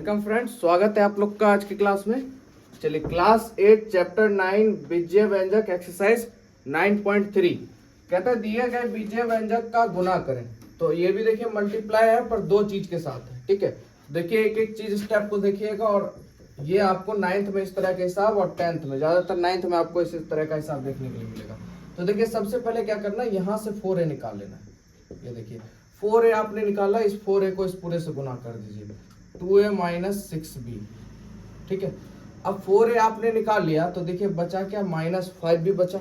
Welcome friends, स्वागत है आप लोग का आज की क्लास में। चलिए क्लास 8 चैप्टर 9 बीजीय व्यंजक एक्सरसाइज 9.3 कहता है दिए गए बीजीय व्यंजक का गुना करें। तो ये भी देखिए मल्टीप्लाई है पर दो चीज के साथ है, ठीक है। देखिए एक एक चीज स्टेप को देखिएगा और ये आपको 9th में इस तरह के हिसाब और 10th में, ज्यादातर 9th में आपको इस तरह का हिसाब देखने के लिए मिलेगा। तो देखिए सबसे पहले क्या करना है, यहाँ से 4a निकाल लेना है। ये देखिए 4a आपने निकाला, इस 4a को इस पूरे से गुना कर दीजिए 2a माइनस 6b, ठीक है। अब 4a आपने निकाल लिया तो देखिए बचा क्या, -5 भी बचा,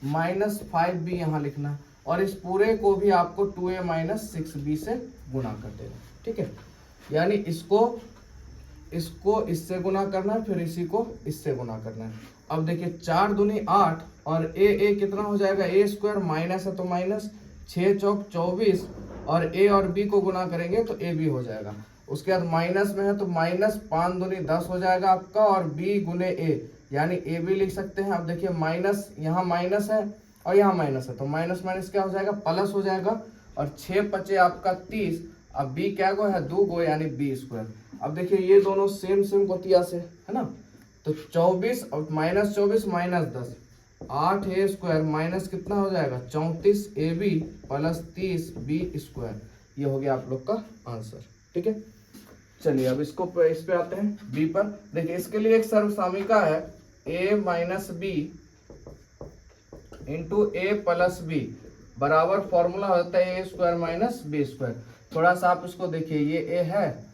-5b यहाँ लिखना है और इस पूरे को भी आपको 2a माइनस 6b से गुना कर देना, ठीक है। यानी इसको इससे गुना करना है, फिर इसी को इससे गुना करना है। अब देखिए 4 दूनी 8 और a कितना हो जाएगा, a स्क्वायर माइनस है तो माइनस, 6 चौक 24 और a और b को गुना करेंगे तो a भी हो जाएगा। उसके बाद माइनस में है तो माइनस 5 दूनी 10 हो जाएगा आपका और b गुने a, यानी a भी लिख सकते हैं। अब देखिए माइनस, यहाँ माइनस है और यहाँ माइनस है तो माइनस माइनस क्या हो जाएगा, प्लस हो जाएगा और 6 पचे आपका 30। अब b क्या गो है, 2 गो यानी b स्क्वायर। अब देखिए ये दोनों सेम गोतिया से है ना, तो 24 और -24 माइनस 10, 8a स्क्वायर माइनस कितना हो जाएगा 34ab प्लस 30b स्क्वायर। ये हो गया आप लोग का आंसर, ठीक है। चलिए अब इस पे आते हैं b पर। देखिए इसके लिए एक सर्वसामिका है a minus B into A plus B बराबर फॉर्मूला होता है a square minus B square. थोड़ा सा आप इसको देखिए, ये a है,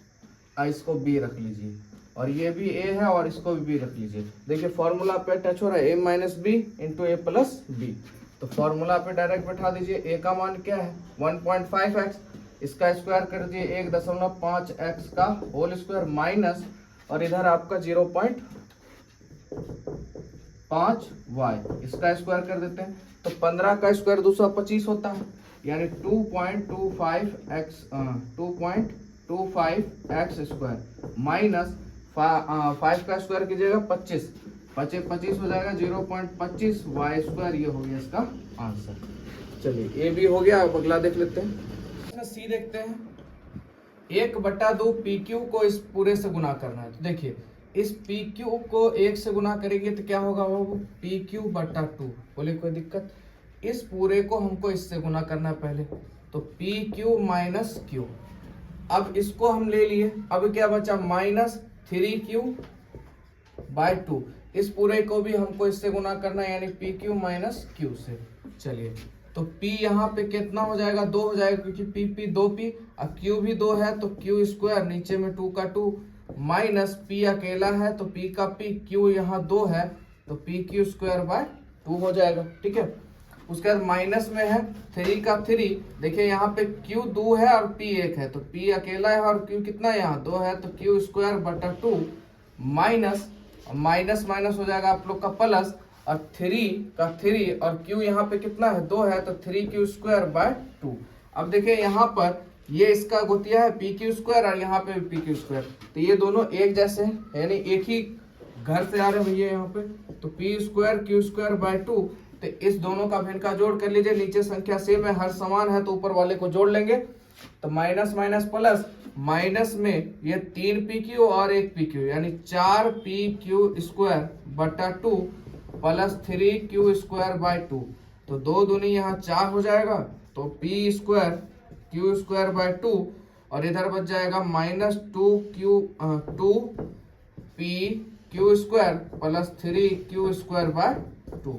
इसको b रख लीजिए और ये भी a है और इसको भी b रख लीजिए। देखिए फॉर्मूला पे टच हो रहा है a minus B into A plus B, तो फॉर्मूला पे डायरेक्ट बैठा दीजिए। a का मान क्या है 1.5x, इसका स्क्वायर कर दीजिए 1.5x का होल स्क्वायर माइनस और इधर आपका 0.5y, इसका स्क्वायर कर देते हैं तो 15 का स्क्वायर 225 होता है, यानी 2.25x स्क्वायर माइनस 5 का स्क्वायर कीजिएगा 25, 25 हो जाएगा 0.25 y स्क्वायर। ये हो गया इसका आंसर। चलिए ए भी हो गया। अब अगला देख लेते हैं, सी देखते हैं। 1/2 PQ को इस पूरे से गुना करना है। तो देखिए इस PQ को 1 से गुना करेंगे तो क्या होगा वो PQ/2। बोले कोई दिक्कत, इस पूरे को हमको इससे गुना करना है पहले, तो PQ माइनस Q। अब इसको हम ले लिए, अब क्या बचा -3Q/2। इस पूरे को भी हमको इससे गुना करना है, यानी PQ माइनस Q से। चलिए तो P यहाँ पे कितना हो जाएगा, 2 हो जाएगा क्योंकि P 2P और Q भी 2 है तो Q स्क्वायर, नीचे में 2 का 2 माइनस P अकेला है तो P का P, Q यहाँ 2 है तो PQ स्क्वायर बाय 2 हो जाएगा, ठीक है। उसके बाद माइनस में है 3 का 3, देखिए यहाँ पे Q 2 है और P 1 है तो P अकेला है और Q कितना यहाँ 2 है तो Q स्क्वायर बटा 2 माइनस माइनस हो जाएगा आप लोग का प्लस और 3 का 3 और Q यहाँ पे कितना है 2 है तो 3Q स्क्वायर बाय 2। अब देखिए यहाँ पर ये इसका गोतिया है PQ स्क्वायर और यहाँ पे भी PQ स्क्वायर, तो ये दोनों एक जैसे हैं, यानी एक ही घर से आ रहे हैं भैया यहाँ पे। तो P square Q square by 2, तो इस दोनों का भिन्न का जोड़ कर लीजिए। नीचे संख्या सेम है, हर समान है तो ऊपर वाले को जोड़ लेंगे तो माइनस माइनस प्लस, माइनस में ये 3PQ और 1PQ यानी 4PQ स्क्वायर बटा 2 प्लस 3Q स्क्वायर बाय 2, तो 2 दूनी यहाँ 4 हो जाएगा तो P square Q square by 2 और इधर बच जाएगा -2PQ square plus 3Q square by 2।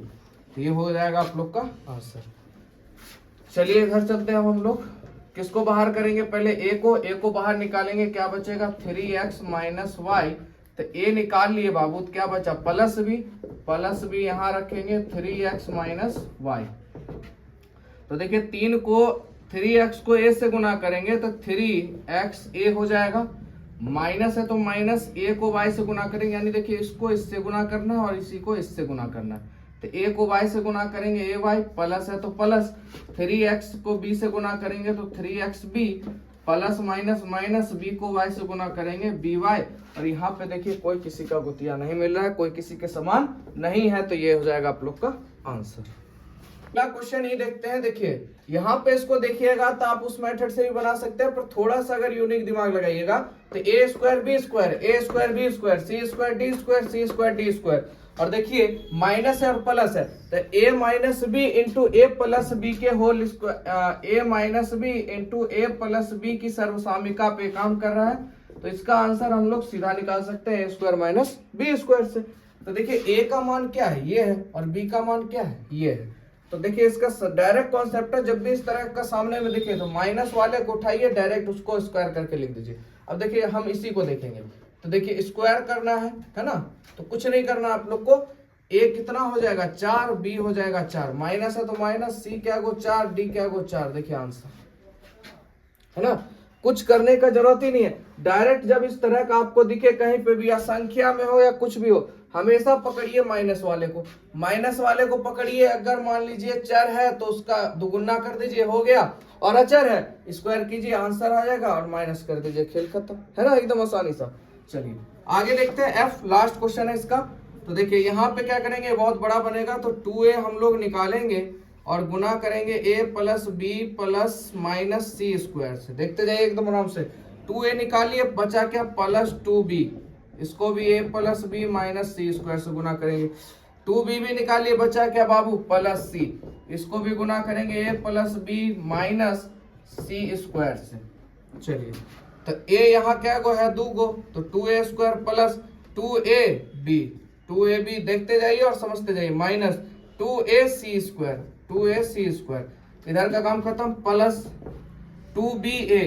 तो ये हो जाएगा आप लोग का आंसर। चलिए इधर चलते हैं हम लोग, किसको बाहर करेंगे, पहले a को बाहर निकालेंगे, क्या बचेगा 3x माइनस वाई। तो a निकाल लिए बाबू, तो क्या बचा प्लस बी यहाँ रखेंगे 3x माइनस वाई। तो देखिए 3x को a से गुना करेंगे तो 3x a हो जाएगा, माइनस है तो माइनस a को y से गुना करेंगे, यानी देखिए इसको इससे गुना करना है और इसी को इससे गुना करना है। तो a को y से गुना करेंगे ay, प्लस है तो प्लस, 3x को b से गुना करेंगे तो 3xb plus minus minus, b को y से गुना करेंगे by। और यहाँ पे देखिए कोई किसी का गुतिया नहीं मिल रहा है, कोई किसी के समान नहीं है, तो ये हो जाएगा आप लोग का आंसर। अगला क्वेश्चन ये देखते हैं। देखिए यहाँ पे इसको देखिएगा तो आप उस मेथड से भी बना सकते हैं, पर थोड़ा सा अगर यूनिक दिमाग लगाइएगा तो A square B square, A square B square, C square D square, C square D square, और देखिए माइनस है और प्लस है तो ए minus B into A plus B के whole square, A minus B into A plus B की सर्वसामिका पे काम कर रहा है। तो इसका आंसर हम लोग सीधा निकाल सकते हैं A square minus B square से। तो देखिए ए का मान क्या है, ये है, और बी का मान क्या है, ये है। तो देखिए इसका डायरेक्ट कॉन्सेप्ट है, जब भी इस तरह का सामने में दिखे तो माइनस वाले को उठाइए, डायरेक्ट उसको स्क्वायर करके लिख दीजिए। अब देखिए हम इसी को देखेंगे, तो देखिए स्क्वायर करना है ना, तो कुछ नहीं करना आप लोग को। ए कितना हो जाएगा 4, बी हो जाएगा 4, माइनस है तो माइनस, सी क्या गो 4, डी क्या गो 4। देखिए आंसर है ना, कुछ करने का जरूरत ही नहीं है। डायरेक्ट जब इस तरह का आपको दिखे कहीं पे भी, या संख्या में हो या कुछ भी हो, हमेशा पकड़िए माइनस वाले को, माइनस वाले को पकड़िए। अगर मान लीजिए चर है तो उसका दुगुना कर दीजिए, हो गया, और अचर है स्क्वायर कीजिए, आंसर आ जाएगा, और माइनस कर दीजिए, खेल खत्म, है ना, एकदम आसानी सा। चलिए आगे देखते हैं, एफ लास्ट क्वेश्चन है इसका। तो देखिए यहाँ पे क्या करेंगे, बहुत बड़ा बनेगा तो 2a हम लोग निकालेंगे और गुना करेंगे a plus B plus minus C square से। देखते जाइए एकदम आराम से, 2a निकालिए, बचा क्या प्लस 2b, इसको भी a plus B minus C square से गुना करेंगे। 2b भी निकालिए, बचा क्या बाबू प्लस c, इसको भी गुना करेंगे a plus B minus C square से। चलिए तो a यहाँ क्या गो है 2 गो, तो 2a स्क्वायर प्लस 2ab, देखते जाइए और समझते जाइए, माइनस 2ac स्क्वायर, इधर का काम खत्म, प्लस 2ba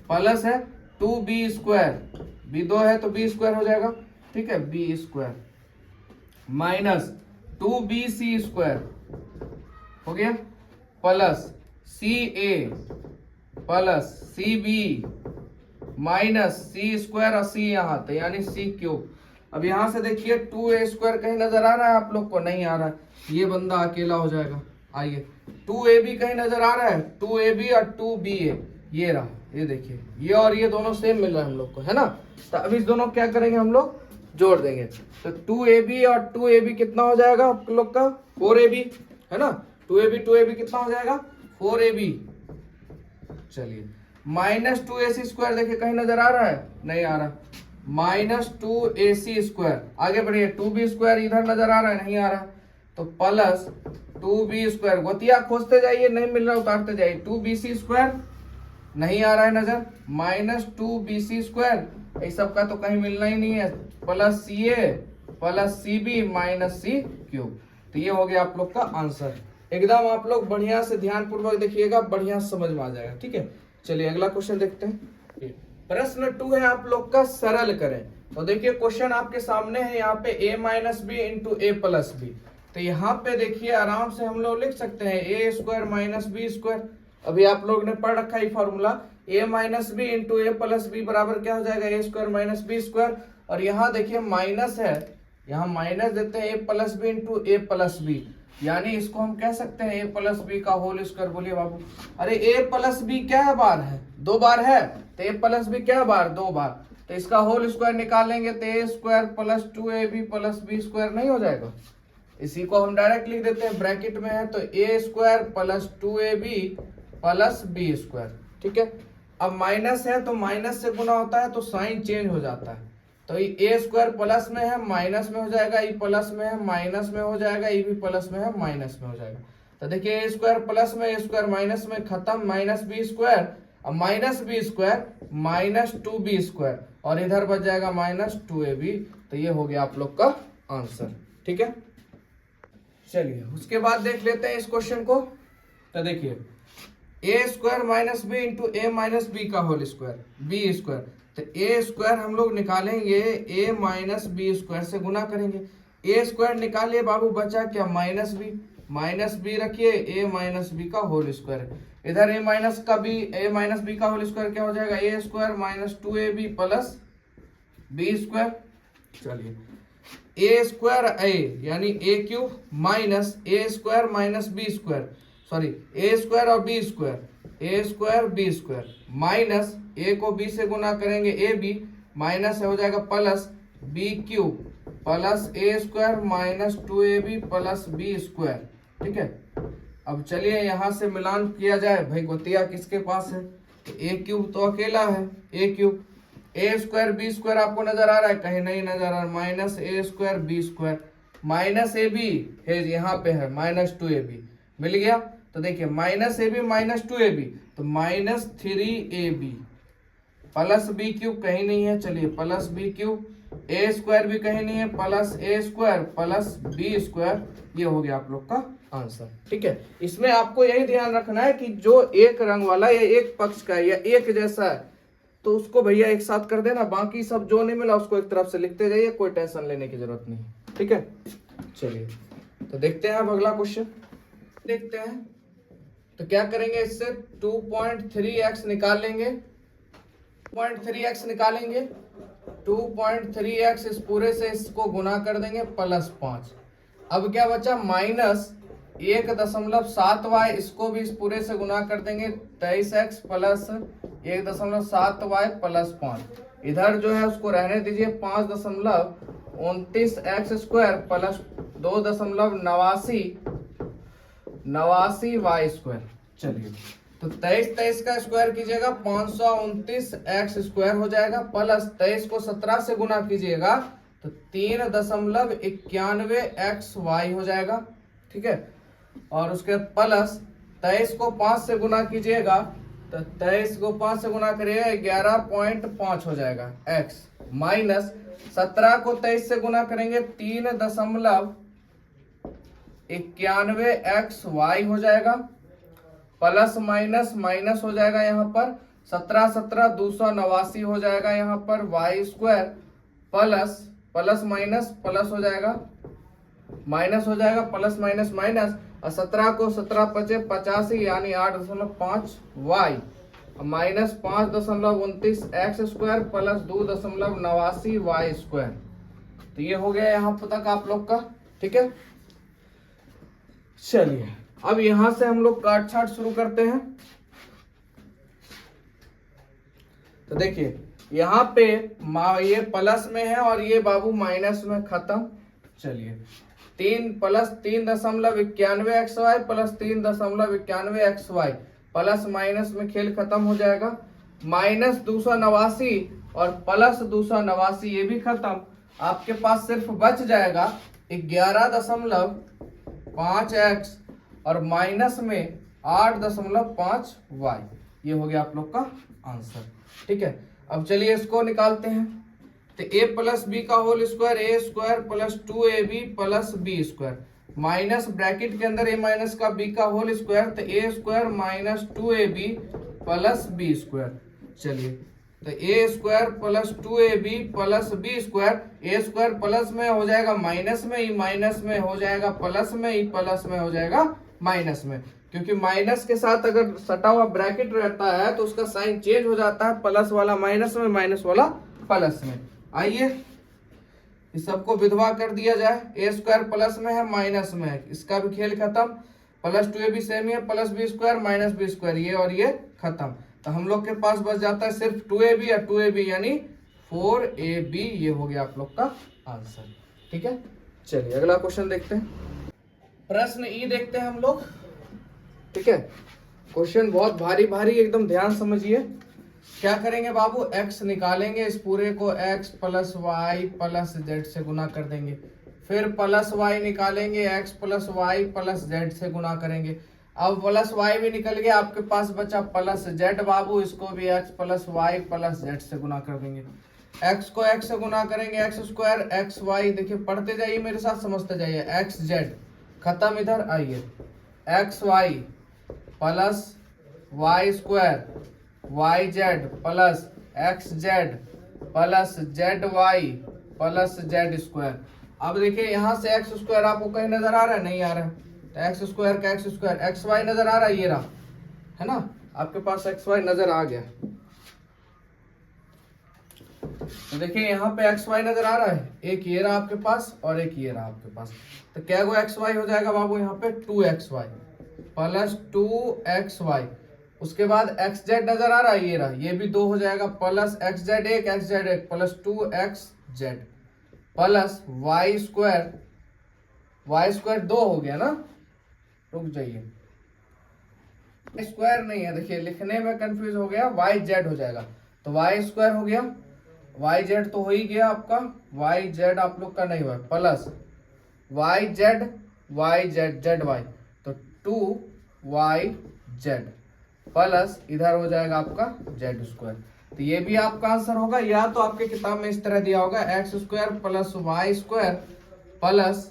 प्लस है 2b स्क्वायर, b 2 है तो b स्क्वायर हो जाएगा, ठीक है, b square minus 2bc square हो गया, plus ca plus cb minus C square और सी यहाँ, तो यानी सी क्यूब। अब यहाँ से देखिए 2a स्क्वायर कहीं नजर आ रहा है आप लोग को, नहीं आ रहा है, ये बंदा अकेला हो जाएगा। आइए 2ab कहीं नजर आ रहा है, 2ab और 2ba, ये रहा, ये देखिए, ये और ये दोनों सेम मिल रहा है हम लोग को, है ना। तो अब इस दोनों क्या करेंगे, हम लोग जोड़ देंगे, तो 2ab और 2ab कितना हो जाएगा आप लोग का 4ab, है ना, 2ab कितना हो जाएगा 4ab। चलिए माइनस 2ac स्क्वायर देखिए कहीं नजर आ रहा है, नहीं आ रहा, माइनस 2ac स्क्वायर, आगे बढ़िए 2b स्क्वायर इधर नजर आ रहा है, नहीं आ रहा, तो प्लस 2b स्क्वायर, गोतिया खोजते जाइए, नहीं मिल रहा उतारते जाइए, 2bc स्क्वायर नहीं आ रहा है नजर, माइनस 2bc स्क्वायर, इस सब का तो कहीं मिलना ही नहीं है, plus ca plus cb minus C cube. तो ये हो गया आप लोग का आंसर। एकदम आप लोग बढ़िया से ध्यान पूर्वक देखिएगा, बढ़िया समझ में आ जाएगा, ठीक है। चलिए अगला क्वेश्चन देखते हैं। प्रश्न 2 है आप लोग का, सरल करें। तो देखिए क्वेश्चन आपके सामने है, यहाँ पे a minus B into A plus B. तो यहाँ पे देखिए आराम से हम लोग लिख सकते हैं A square minus B square, अभी आप लोग ने पढ़ रखा है formula, a minus B into A plus B बराबर क्या हो जाएगा A square minus B square. और यहाँ देखिए माइनस है, यहाँ माइनस देते हैं A plus B into A plus B, यानी इसको हम कह सकते हैं ए प्लस बी का होल स्क्वायर। बोलिए बाबू, अरे ए प्लस बी क्या बार है, 2 बार है, तो ए प्लस बी क्या बार 2 बार, तो इसका होल स्क्वायर निकालेंगे तो A square plus 2ab plus B square नहीं हो जाएगा। इसी को हम डायरेक्ट लिख देते हैं, ब्रैकेट में है तो A square plus 2ab plus B square, ठीक है। अब माइनस है तो माइनस से गुना होता है तो साइन चेंज हो जाता है, तो ए स्क्वायर प्लस में है माइनस में हो जाएगा, ई प्लस में है माइनस में हो जाएगा, ई भी प्लस में है माइनस में हो जाएगा। तो देखिए ए स्क्वायर प्लस में, ए स्क्वायर माइनस में, खत्म, माइनस बी स्क्वायर, अब minus B square minus 2b square, और इधर बच जाएगा माइनस 2ab। तो ये हो गया आप लोग का आंसर, ठीक है। चलिए उसके बाद देख लेते हैं इस क्वेश्चन को। तो देखिए ए स्क्वायर माइनस बी इंटू ए माइनस बी का होल स्क्वायर, बी स्क्वायर, तो ए स्क्वायर हम लोग निकालेंगे ए माइनस बी स्क्वायर से गुना करेंगे, ए स्क्वायर निकालिए बाबू, बचा क्या माइनस बी रखिए, ए माइनस बी का होल स्क्वायर, इधर ए माइनस बी का होल स्क्वायर क्या हो जाएगा A square minus 2ab plus B square. चलिए ए स्क्वायर ए यानी A cube minus A square minus B square, sorry A square और B square, A square B square minus A को B से गुना करेंगे ए बी, माइनस हो जाएगा plus B cube plus A square minus 2ab plus B square. ठीक है, अब चलिए यहाँ से मिलान किया जाए। भाई गोतिया किसके पास है? तो ए क्यूब तो अकेला है, ए क्यूब। ए स्क्वायर बी स्क्वायर आपको नजर आ रहा है? कहीं नहीं नजर आ रहा। Minus A square B square, minus A B है यहाँ पे है माइनस 2ab, मिल गया। तो देखिए minus A B minus 2ab, तो minus 3ab plus B cube कहीं नहीं है, चलिए प्लस बी क्यूब, ए स्क्वायर भी कहीं नहीं है, plus A square plus B square. ये हो गया आप लोग का आंसर। ठीक है, इसमें आपको यही ध्यान रखना है कि जो एक रंग वाला या एक पक्ष का है या एक जैसा है तो उसको भैया एक साथ कर देना, बाकी सब जो नहीं मिला उसको एक तरफ से लिखते जाइए, कोई टेंशन लेने की जरूरत नहीं। ठीक है, चलिए तो देखते हैं अब अगला क्वेश्चन देखते हैं। तो क्या करेंगे, इससे 2.3x निकाल लेंगे, 2.3x निकालेंगे। 2.3x इस पूरे से इसको गुना कर देंगे प्लस 5। अब क्या बचा, माइनस 1.7y, इसको भी इस पूरे से गुना कर देंगे 23x प्लस 1.7y प्लस 5। इधर जो है उसको रहने दीजिए 5.29x square plus 2.89y square. चलिए तो 23 का स्क्वायर कीजिएगा 529x स्क्वायर हो जाएगा, प्लस 23 को 17 से गुना कीजिएगा तो 3.91xy हो जाएगा। ठीक है, और उसके प्लस 23 को 5 से गुना कीजिएगा तो 23 को 5 से गुना करिएगा 11.5 हो जाएगा x, माइनस 17 को 23 से गुना करेंगे 3.91xy हो जाएगा, प्लस माइनस माइनस हो जाएगा यहाँ पर 17 289 हो जाएगा यहाँ पर y square, plus plus minus plus हो जाएगा माइनस हो जाएगा, प्लस माइनस माइनस, और 17 को 17 पचे 85 यानी 8.5y minus 5.29x square plus 2.89y square. तो ये हो गया यहाँ तक आप लोग का। ठीक है, चलिए अब यहां से हम लोग काट छाट शुरू करते हैं। तो देखिए यहाँ पे ये प्लस में है और ये बाबू माइनस में, खत्म। चलिए 3 plus 3.91xy plus 3.91xy plus minus में खेल खत्म हो जाएगा, माइनस 289 और प्लस 289 ये भी खत्म। आपके पास सिर्फ बच जाएगा 11.5x और माइनस में 8.5y। ये हो गया आप लोग का आंसर। ठीक है, अब चलिए इसको निकालते हैं। तो a प्लस बी का whole square, A square plus 2ab plus B square, minus bracket के अंदर a माइनस का b का होल स्क्वायर, तो A square minus 2ab plus B square. चलिए तो A square plus 2ab plus B square, A square plus में हो जाएगा माइनस में, ई माइनस में हो जाएगा प्लस में, ई प्लस में हो जाएगा माइनस में, क्योंकि माइनस के साथ अगर सटा हुआ ब्रैकेट रहता है तो उसका साइन चेंज हो जाता है, प्लस वाला माइनस में, माइनस वाला प्लस में। आइए इस सबको विधवा कर दिया जाए, ए स्क्वायर प्लस में है माइनस में है, इसका भी खेल खत्म, प्लस 2ab सेम ही है, plus B square minus B square, ये और ये खत्म। तो हम लोग के पास बच जाता है सिर्फ 2ab या 2ab यानी 4ab। ये हो गया आप लोग का आंसर। ठीक है, चलिए अगला क्वेश्चन देखते हैं। प्रश्न ई देखते हैं हम लोग। ठीक है, क्वेश्चन बहुत भारी भारी, एकदम ध्यान समझिए। क्या करेंगे बाबू, x निकालेंगे, इस पूरे को x plus Y plus Z से गुना कर देंगे, फिर प्लस y निकालेंगे, x plus Y plus Z से गुना करेंगे। अब प्लस y भी निकल गया, आपके पास बचा प्लस जेड बाबू, इसको भी x plus Y plus Z से गुना कर देंगे। x को x से गुना करेंगे, x स्क्वायर एक्स वाई, देखिए पढ़ते जाइए मेरे साथ, समझते जाइए, x जेड खत्म। इधर आइए, X Y plus Y square Y Z plus X Z plus Z Y plus Z square. अब देखिए यहाँ से एक्स स्क्वायर आपको कहीं नजर आ रहा है? नहीं आ रहा है, तो एक्स स्क्वायर का एक्स स्क्वायर, एक्स वाई नजर आ रहा है, ये रहा है ना, आपके पास एक्स वाई नजर आ गया। तो देखिए यहाँ पे एक्स वाई नजर आ रहा है, एक ये रहा आपके पास और एक ये रहा आपके पास। तो क्या वो एक्स वाई हो जाएगा बाबू, यहाँ पे 2xy प्लस 2xy। उसके बाद एक्स जेड नजर आ रहा है, ये रहा, ये भी 2 हो जाएगा, प्लस एक्स जेड एक plus 2x Z plus Y square, Y square 2 हो गया ना, रुक जाइए, स्क्वायर नहीं है, देखिए लिखने में कंफ्यूज हो गया, वाई जेड हो जाएगा, तो वाई स्क्वायर हो गया, वाई जेड तो हो ही गया आपका, वाई जेड आप लोग का नहीं हुआ, plus Y Z Z Y, तो 2 वाई जेड प्लस इधर हो जाएगा आपका जेड स्क्वायर। तो ये भी आपका आंसर होगा, या तो आपके किताब में इस तरह दिया होगा X square plus Y square plus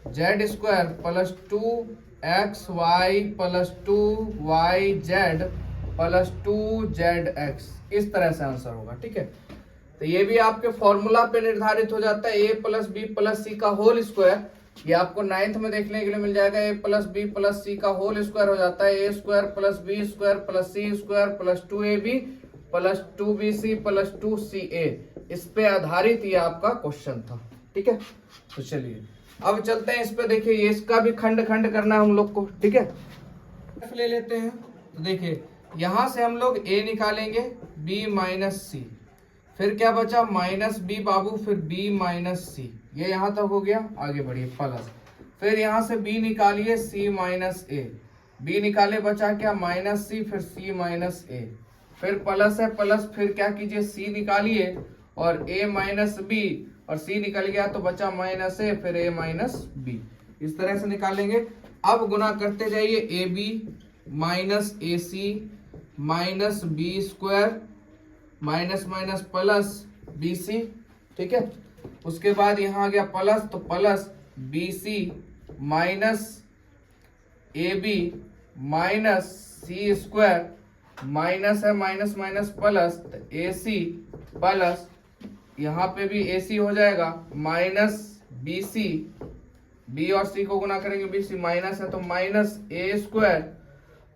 Z square plus 2xy plus 2yz plus 2zx, इस तरह से आंसर होगा। ठीक है, तो ये भी आपके फॉर्मूला पे निर्धारित हो जाता है, a plus B plus C का होल स्क्वायर, ये आपको 9th में देखने के लिए मिल जाएगा, a plus B plus C का होल स्क्वायर हो जाता है a square plus B square plus C square plus 2ab plus 2bc plus 2ca, इस पे आधारित ये आपका क्वेश्चन था। ठीक है, तो चलिए अब चलते हैं इस पे, देखिए ये इसका भी खंड खंड करना है हम लोग को। ठीक है, ले लेते हैं, तो देखिए यहां से हम लोग a निकालेंगे b माइनस सी, फिर क्या बचा माइनस बी बाबू, फिर b माइनस सी, ये यहां तक हो गया, आगे बढ़िए प्लस, फिर यहां से b निकालिए c माइनस ए, b निकाले बचा क्या माइनस सी, फिर c माइनस ए, फिर प्लस है प्लस, फिर क्या कीजिए c निकालिए और a माइनस बी, और c निकल गया तो बचा माइनस ए, फिर a माइनस बी, इस तरह से निकालेंगे। अब गुना करते जाइए, A B minus A C minus B square minus minus plus B C. ठीक है, उसके बाद यहाँ आ गया प्लस, तो plus B C minus A B minus C square, minus है माइनस माइनस प्लस, तो ए सी प्लस यहाँ पे भी ए सी हो जाएगा माइनस बी सी, बी और सी को गुना करेंगे बी सी, माइनस है तो माइनस ए स्क्वायर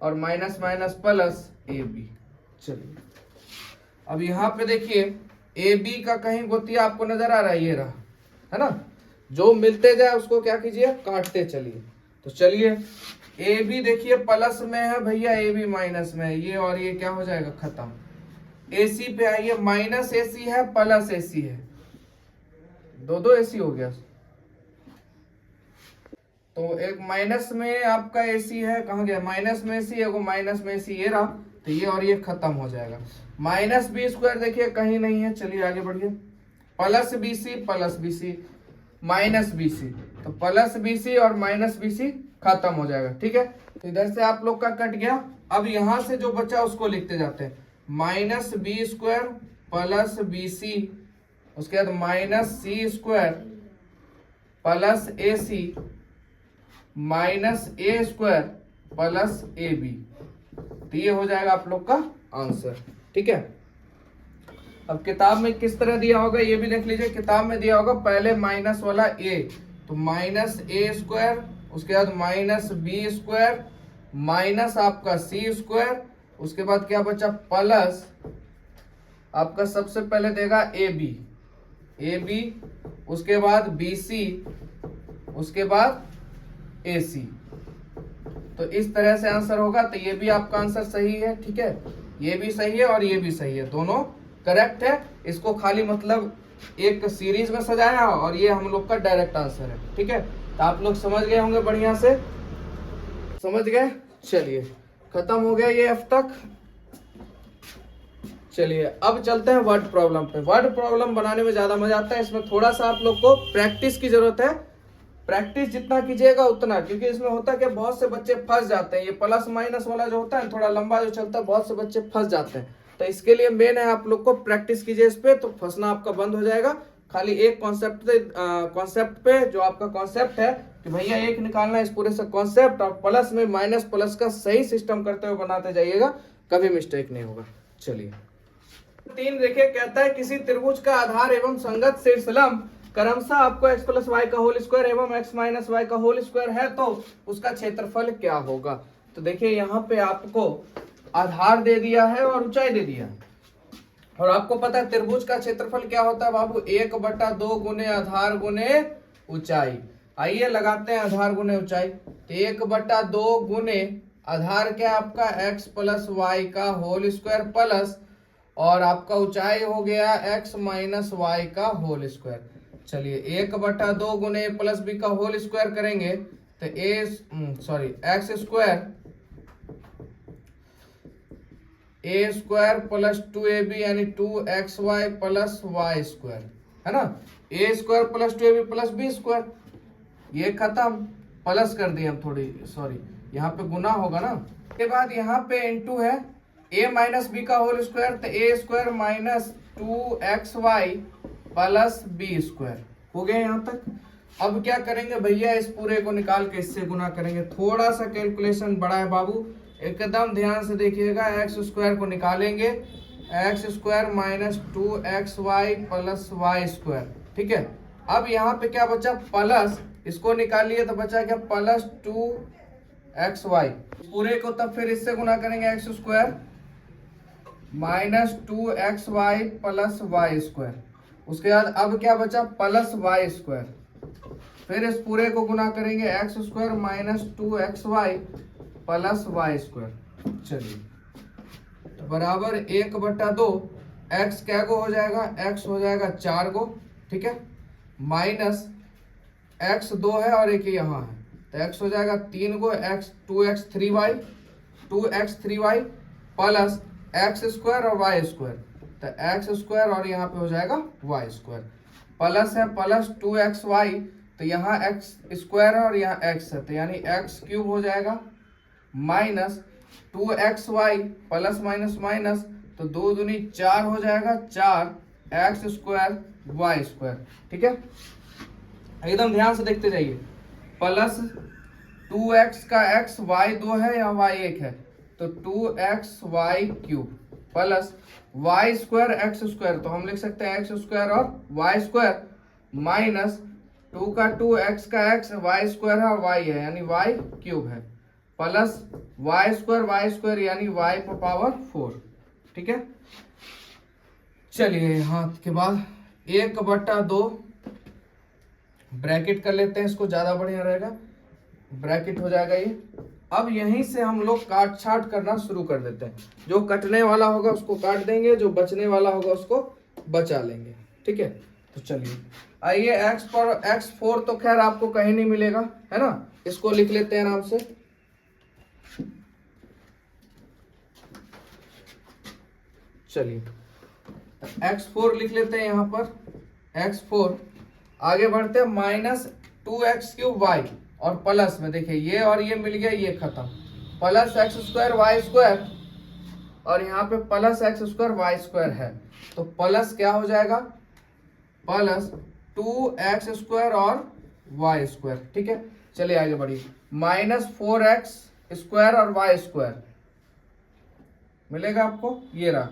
और minus minus plus A B. चलिए अब यहाँ पे देखिए ए बी का कहीं गोतिया आपको नजर आ रहा है, ये रहा है ना, जो मिलते जाए उसको क्या कीजिए काटते चलिए। तो चलिए ए बी देखिए प्लस में है भैया, ए बी माइनस में है, ये और ये क्या हो जाएगा खत्म। ए सी पे आइए, माइनस ए सी है प्लस ए सी है, दो दो ए सी हो गया, तो एक माइनस में आपका ए सी है, कहाँ गया माइनस में ए सी, एगो माइनस में ए सी, ये रहा, तो ये और ये खत्म हो जाएगा। माइनस बी स्क्वायर देखिए कहीं नहीं है, चलिए आगे बढ़िए, plus B C minus B C, तो प्लस बी सी और माइनस बी सी खत्म हो जाएगा। ठीक है, तो इधर से आप लोग का कट गया। अब यहां से जो बचा उसको लिखते जाते हैं, minus B square plus B C, उसके बाद minus C square plus A C minus A square plus A B, तो ये हो जाएगा आप लोग का आंसर। ठीक है, अब किताब में किस तरह दिया होगा ये भी देख लीजिए, किताब में दिया होगा पहले माइनस वाला ए, तो माइनस ए स्क्वायर, उसके बाद माइनस बी स्क्वायर माइनस आपका सी स्क्वायर, उसके बाद क्या बचा प्लस आपका सबसे पहले देगा ए बी, उसके बाद बी सी, उसके बाद ए सी, तो इस तरह से आंसर होगा। तो ये भी आपका आंसर सही है। ठीक है, ये भी सही है और ये भी सही है, दोनों करेक्ट है। इसको खाली मतलब एक सीरीज में सजाया और ये हम लोग का डायरेक्ट आंसर है। ठीक है, तो आप लोग समझ गए होंगे, बढ़िया से समझ गए। चलिए खत्म हो गया ये अब तक। चलिए अब चलते हैं वर्ड प्रॉब्लम पे। वर्ड प्रॉब्लम बनाने में ज्यादा मजा आता है, इसमें थोड़ा सा आप लोग को प्रैक्टिस की जरूरत है। प्रैक्टिस जितना कीजिएगा उतना, क्योंकि इसमें होता है कि बहुत से बच्चे फंस जाते हैं, ये प्लस माइनस वाला जो होता है थोड़ा लंबा जो चलता है, बहुत से बच्चे फंस जाते हैं। तो इसके लिए मेन है आप लोग को प्रैक्टिस कीजिए इस पे, तो फंसना आपका बंद हो जाएगा। खाली एक कॉन्सेप्ट पे जो आपका कॉन्सेप्ट है कि भैया एक निकालना है इस पूरे से कॉन्सेप्ट, और प्लस में माइनस प्लस का सही सिस्टम करते हुए बनाते जाइएगा, कभी मिस्टेक नहीं होगा। चलिए 3 देखिए, कहता है किसी त्रिभुज का आधार एवं संगत शीर्षलंब क्रमशः आपको x प्लस वाई का होल स्क्वायर एवं x माइनस वाई का होल स्क्वायर है, तो उसका क्षेत्रफल क्या होगा। तो देखिए यहाँ पे आपको आधार दे दिया है और ऊंचाई दे दिया है, और आपको पता है त्रिभुज का क्षेत्रफल क्या होता है बाबू, 1/2 गुने आधार गुने ऊंचाई। आइए लगाते हैं आधार गुने ऊंचाई, तो 1/2 गुने आधार क्या आपका x प्लस वाई का होल स्क्वायर प्लस, और आपका ऊंचाई हो गया x माइनस वाई का होल स्क्वायर। चलिए 1/2 गुने ए प्लस बी का होल स्क्वायर करेंगे तो एक्स स्क्वायर प्लस 2ab यानी 2xy प्लस वाई स्क्वायर, है ना। A square plus 2ab plus B square, ये खत्म, प्लस कर दिए हम यहाँ पे गुना होगा ना। के बाद यहाँ पे इनटू है a माइनस बी का होल स्क्वायर, तो A square minus 2xy plus B square हो गया यहाँ तक। अब क्या करेंगे भैया, इस पूरे को निकाल के इससे गुना करेंगे। थोड़ा सा कैलकुलेशन बड़ा है बाबू, एकदम ध्यान से देखिएगा। एक्स स्क्वायर को निकालेंगे, X square minus 2xy plus Y square, ठीक है। अब यहाँ पे क्या बचा, प्लस, इसको निकालिए तो बचा क्या, प्लस 2xy। पूरे को तब फिर इससे गुना करेंगे, X square minus 2xy plus Y square. उसके बाद अब क्या बचा, प्लस वाई स्क्वायर। फिर इस पूरे को गुना करेंगे, X square minus 2xy plus Y square. चलिए तो बराबर 1/2, एक्स क्या को हो जाएगा, एक्स हो जाएगा 4 को, ठीक है, माइनस एक्स 2 है और एक यहाँ है तो एक्स हो जाएगा 3 को, x 2x3y plus x square और वाई स्क्वायर, तो एक्स स्क्वायर और यहाँ पे हो जाएगा वाई स्क्वायर। प्लस है प्लस 2xy, तो यहाँ एक्स स्क्वायर है और यहाँ एक्स है, तो यानी एक्स क्यूब हो जाएगा, minus 2xy plus minus minus, तो 2 दूनी 4 हो जाएगा, 4 एक्स स्क्वायर वाई स्क्वायर, ठीक है। एकदम ध्यान से देखते जाइए, प्लस 2x का x y 2 है या y 1 है, तो 2xy cube plus Y square X square, तो हम लिख सकते हैं एक्स स्क्वायर और वाई स्क्वायर, माइनस 2 का 2 x का x वाई स्क्वायर है और y है यानी y क्यूब है, प्लस वाई स्क्वायर यानी y पर पावर 4, ठीक है। चलिए यहाँ के बाद 1/2 ब्रैकेट कर लेते हैं, इसको ज्यादा बढ़िया रहेगा, ब्रैकेट हो जाएगा ये। अब यहीं से हम लोग काट छाट करना शुरू कर देते हैं, जो कटने वाला होगा उसको काट देंगे, जो बचने वाला होगा उसको बचा लेंगे, ठीक है। तो चलिए आइए, x4 तो खैर आपको कहीं नहीं मिलेगा, है ना, इसको लिख लेते हैं नाम से। चलिए x4 लिख लेते हैं यहाँ पर, x4। आगे बढ़ते हैं, माइनस 2x3y और प्लस में देखिए ये और ये मिल गया, ये खत्म, plus x square Y square और यहाँ पे plus x square Y square है, तो प्लस क्या हो जाएगा, प्लस 2x स्क्वायर और वाई स्क्वायर, ठीक है। चलिए आगे बढ़िए, माइनस 4x स्क्वायर और वाई स्क्वायर मिलेगा आपको, ये रहा,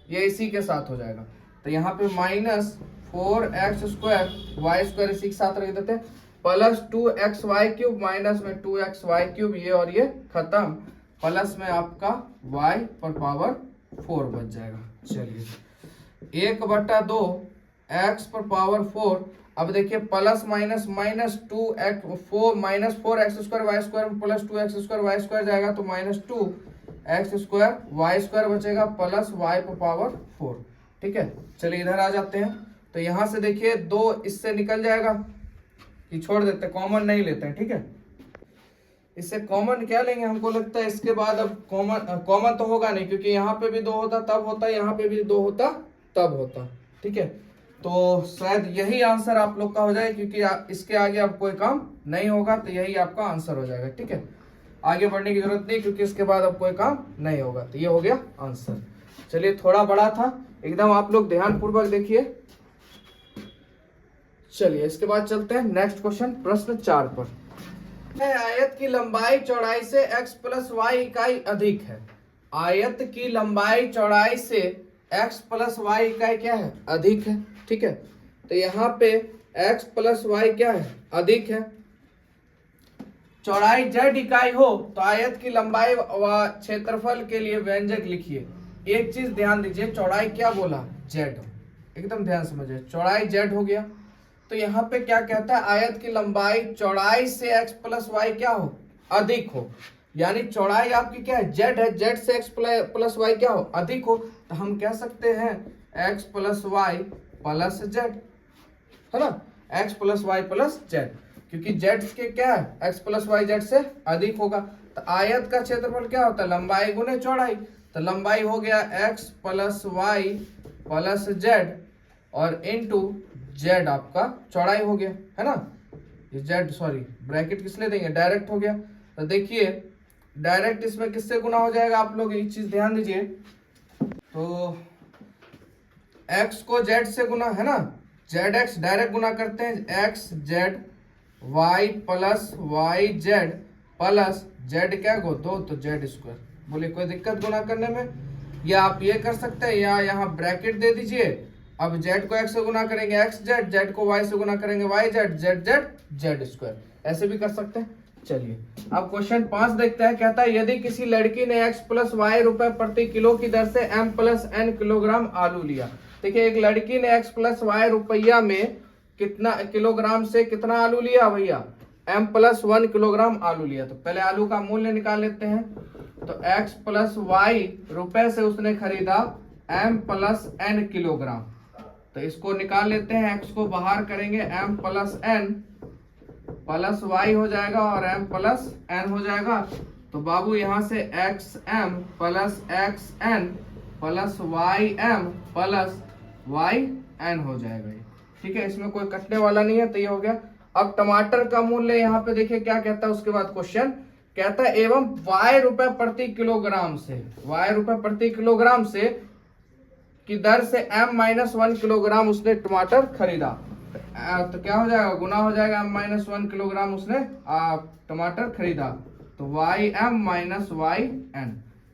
ये इसी के साथ हो जाएगा, तो यहाँ पे minus 4x square Y square इसी के साथ रख देते हैं, प्लस 2xy क्यूब माइनस में 2xy क्यूब, ये और ये खत्म, प्लस में आपका y पर पावर 4 बच जाएगा। चलिए 1/2 x पर पावर 4। अब देखिए plus minus minus 2x minus 4x square Y square plus 2x square Y square जाएगा, तो minus 2x square Y square बचेगा प्लस y पर पावर 4, ठीक है। चलिए इधर आ जाते हैं, तो यहाँ से देखिए 2 इससे निकल जाएगा, कि छोड़ देते हैं, कॉमन नहीं लेते हैं, ठीक है। इससे कॉमन क्या लेंगे, हमको लगता है इसके बाद अब कॉमन तो होगा नहीं, क्योंकि यहाँ पे भी 2 होता तब होता, यहाँ पे भी 2 होता तब होता, ठीक है। तो शायद यही आंसर आप लोग का हो जाए, क्योंकि इसके आगे अब कोई काम नहीं होगा, तो यही आपका आंसर हो जाएगा, ठीक है। आगे बढ़ने की जरूरत नहीं, क्योंकि इसके बाद अब कोई काम नहीं होगा, तो ये हो गया आंसर। चलिए थोड़ा बड़ा था, एकदम आप लोग ध्यान पूर्वक देखिए। चलिए इसके बाद चलते हैं नेक्स्ट क्वेश्चन, प्रश्न 4 पर। आयत की लंबाई चौड़ाई से x प्लस वाई इकाई अधिक है। आयत की लंबाई चौड़ाई से x प्लस वाई इकाई क्या है, अधिक है, ठीक है। तो यहाँ पे x प्लस वाई क्या है, अधिक है। चौड़ाई z इकाई हो तो आयत की लंबाई व क्षेत्रफल के लिए व्यंजक लिखिए। एक चीज ध्यान दीजिए, चौड़ाई क्या बोला, z, एकदम ध्यान समझिए, चौड़ाई z हो गया। तो यहाँ पे क्या कहता है, आयत की लंबाई चौड़ाई से x प्लस वाई क्या हो, अधिक हो, यानी चौड़ाई आपकी क्या है, z है, z से x प्लस वाई क्या हो, अधिक हो, तो हम कह सकते हैं x plus Y plus z, है ना, x plus Y plus z, क्योंकि जेड के क्या है, x प्लस वाई जेड से अधिक होगा। तो आयत का क्षेत्रफल क्या होता है, लंबाई गुने चौड़ाई। तो लंबाई हो गया x plus Y plus z और इनटू जेड आपका चौड़ाई हो गया, है ना। ये जेड सॉरी ब्रैकेट किस लिए देंगे, डायरेक्ट हो गया। तो देखिए डायरेक्ट इसमें किससे गुना हो जाएगा, आप लोग एक चीज ध्यान दीजिए। तो x को z से गुना, है ना, जेड एक्स डायरेक्ट गुना करते हैं, x z Y plus Y Z plus z क्या को दो तो जेड स्क्वायर। बोले कोई दिक्कत गुना करने में, या आप ये कर सकते हैं या यहाँ ब्रैकेट दे दीजिए। अब जेड को एक्स से गुना करेंगे एक्स जेड, जेड को वाई से गुना करेंगे y Z, z z z square, ऐसे भी कर सकते हैं। चलिए अब क्वेश्चन 5 देखते हैं। कहता है यदि किसी लड़की ने x प्लस वाई रुपए प्रति किलो की दर से m प्लस n किलोग्राम आलू लिया। देखिए एक लड़की ने x प्लस वाई रुपया में कितना किलोग्राम से कितना आलू लिया भैया, m प्लस 1 किलोग्राम आलू लिया। तो पहले आलू का मूल्य निकाल लेते हैं। तो x प्लस वाई रुपए से उसने खरीदा m प्लस n किलोग्राम। तो इसको निकाल लेते हैं, x को बाहर करेंगे, m plus n plus y हो जाएगा और m प्लस n हो जाएगा। तो बाबू यहाँ से xm plus xn plus ym plus yn हो जाएगा ये, ठीक है। इसमें कोई कटने वाला नहीं है, तो ये हो गया। अब टमाटर का मूल्य यहाँ पे देखिए क्या कहता है, उसके बाद क्वेश्चन कहता है एवं y रुपए प्रति किलोग्राम से, y रुपए प्रति किलोग्राम से की दर से m माइनस 1 किलोग्राम उसने टमाटर खरीदा। तो क्या हो जाएगा, गुना हो जाएगा, m माइनस 1 किलोग्राम उसने टमाटर खरीदा। तो y m minus y n,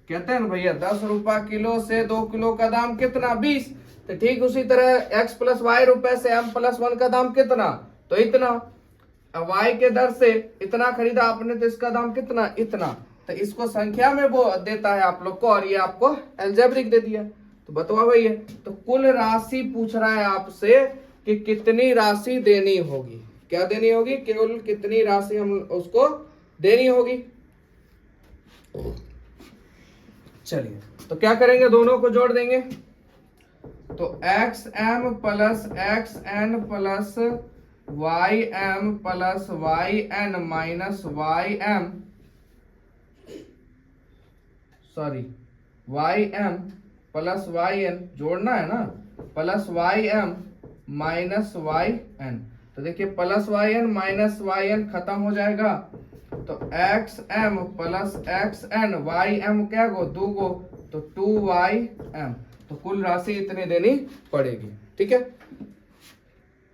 कहते हैं ना भैया 10 रुपया किलो से 2 किलो का दाम कितना, 20। तो ठीक उसी तरह x प्लस वाई रुपए से m प्लस 1 का दाम कितना, तो इतना। y के दर से इतना खरीदा आपने, तो इसका दाम कितना, इतना। तो इसको संख्या में वो देता है आप लोग को, और ये आपको एल्जेब्रिक दे दिया। तो बताओ भैया, तो कुल राशि पूछ रहा है आपसे कि कितनी राशि देनी होगी, क्या देनी होगी, केवल कितनी राशि हम उसको देनी होगी। चलिए तो क्या करेंगे, दोनों को जोड़ देंगे। तो x m plus x n plus y m plus y n minus y m, sorry y m plus y n जोड़ना है ना, plus y m minus y n. तो देखिए plus y n minus y n खत्म हो जाएगा। तो x m plus x n y m क्या गो, 2 गो, तो 2y m। तो कुल राशि इतनी देनी पड़ेगी, ठीक है।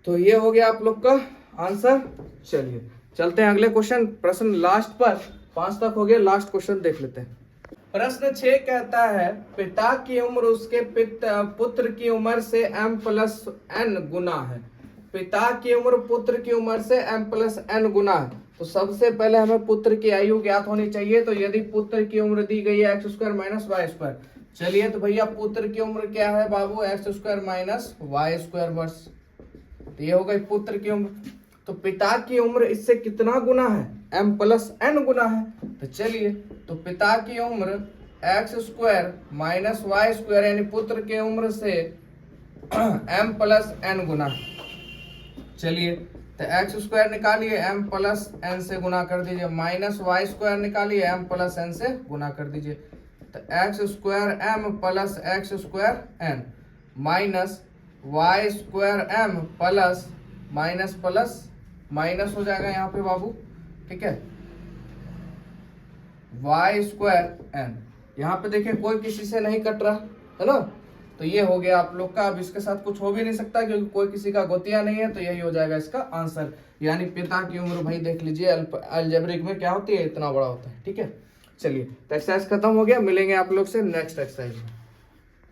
तो ये हो गया आप लोग का आंसर। चलिए चलते हैं अगले क्वेश्चन, प्रश्न लास्ट पर, 5 तक हो गया, लास्ट क्वेश्चन देख लेते हैं। प्रश्न 6 कहता है पिता की उम्र उसके पुत्र की उम्र से m प्लस n गुना है। पिता की उम्र पुत्र की उम्र से m प्लस n गुना है। तो सबसे पहले हमें पुत्र की आयु ज्ञात होनी चाहिए। तो यदि पुत्र की उम्र दी गई है x square minus y square, चलिए तो भैया पुत्र की उम्र क्या है बाबू, x square minus y square वर्ष। तो ये हो गई पुत्र की उम्र। तो पिता की उम्र इससे कितना गुना है, m प्लस n गुना है। तो चलिए तो पिता की उम्र x square minus y square यानी पुत्र की उम्र से m प्लस n गुना। चलिए तो एक्स स्क्वायर निकालिए, m प्लस n से गुना कर दीजिए, माइनस वाई स्क्वायर निकालिए, m प्लस n से गुना कर दीजिए। तो x square m plus x square n minus y square m plus minus plus minus हो जाएगा यहाँ पे बाबू, ठीक है, वाई स्क्वायर n। यहाँ पे देखिए कोई किसी से नहीं कट रहा है ना। तो ये हो गया आप लोग का। अब इसके साथ कुछ हो भी नहीं सकता क्योंकि कोई किसी का गोतिया नहीं है। तो यही हो जाएगा इसका आंसर, यानी पिता की उम्र भाई देख लीजिए अलजेब्रिक में क्या होती है, इतना बड़ा होता है, ठीक है। चलिए तो एक्सरसाइज खत्म हो गया, मिलेंगे आप लोग से नेक्स्ट एक्सरसाइज में।